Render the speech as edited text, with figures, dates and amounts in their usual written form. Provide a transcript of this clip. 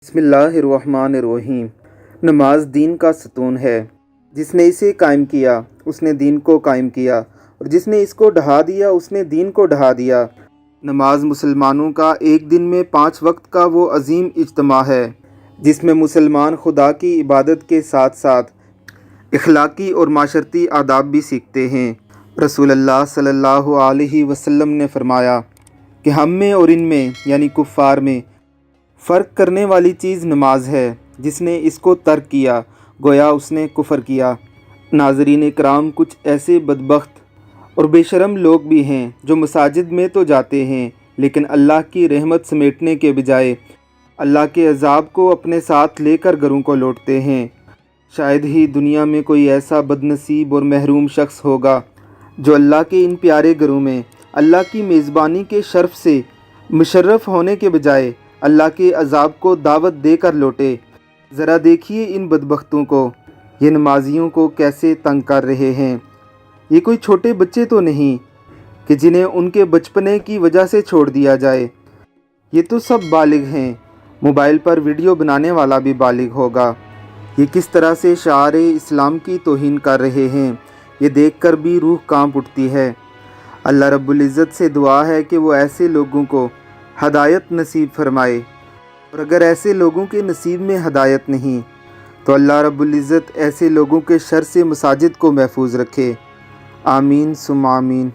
बिस्मिल्लाहिर्रहमानिर्रहीम। नमाज दीन का सतून है। जिसने इसे कायम किया उसने दीन को कायम किया, और जिसने इसको ढहा दिया उसने दीन को ढहा दिया। नमाज मुसलमानों का एक दिन में 5 वक्त का वो अजीम इज्तिमा है जिसमें मुसलमान खुदा की इबादत के साथ साथ इखलाकी और माशरती आदाब भी सीखते हैं। रसूलुल्लाह सल्लल्लाहु अलैहि वसल्लम ने फरमाया कि हम में और इनमें यानी कुफ़ार में फ़र्क करने वाली चीज़ नमाज है। जिसने इसको तर्क किया गोया उसने कुफ़र किया। नाज़रीन इकराम, कुछ ऐसे बदबख्त और बेशरम लोग भी हैं जो मसाजिद में तो जाते हैं लेकिन अल्लाह की रहमत समेटने के बजाय अल्लाह के अज़ाब को अपने साथ लेकर घरों को लौटते हैं। शायद ही दुनिया में कोई ऐसा बदनसीब और महरूम शख्स होगा जो अल्लाह के इन प्यारे घरों में अल्लाह की मेज़बानी के शर्फ़ से मुशर्रफ़ होने के बजाय अल्लाह के अज़ाब को दावत देकर लौटे। ज़रा देखिए इन बदबख्तों को, ये नमाजियों को कैसे तंग कर रहे हैं। ये कोई छोटे बच्चे तो नहीं कि जिन्हें उनके बचपने की वजह से छोड़ दिया जाए। ये तो सब बालिग हैं। मोबाइल पर वीडियो बनाने वाला भी बालिग होगा। ये किस तरह से शाअरे इस्लाम की तौहीन कर रहे हैं, ये देखकर भी रूह कांप उठती है। अल्लाह रब्बुल इज़्ज़त से दुआ है कि वो ऐसे लोगों को हदायत नसीब फरमाए, और अगर ऐसे लोगों के नसीब में हदायत नहीं तो अल्लाह रब्बुल इज़्ज़त ऐसे लोगों के शर से मसाजिद को महफूज रखे। आमीन सुम्मा आमीन।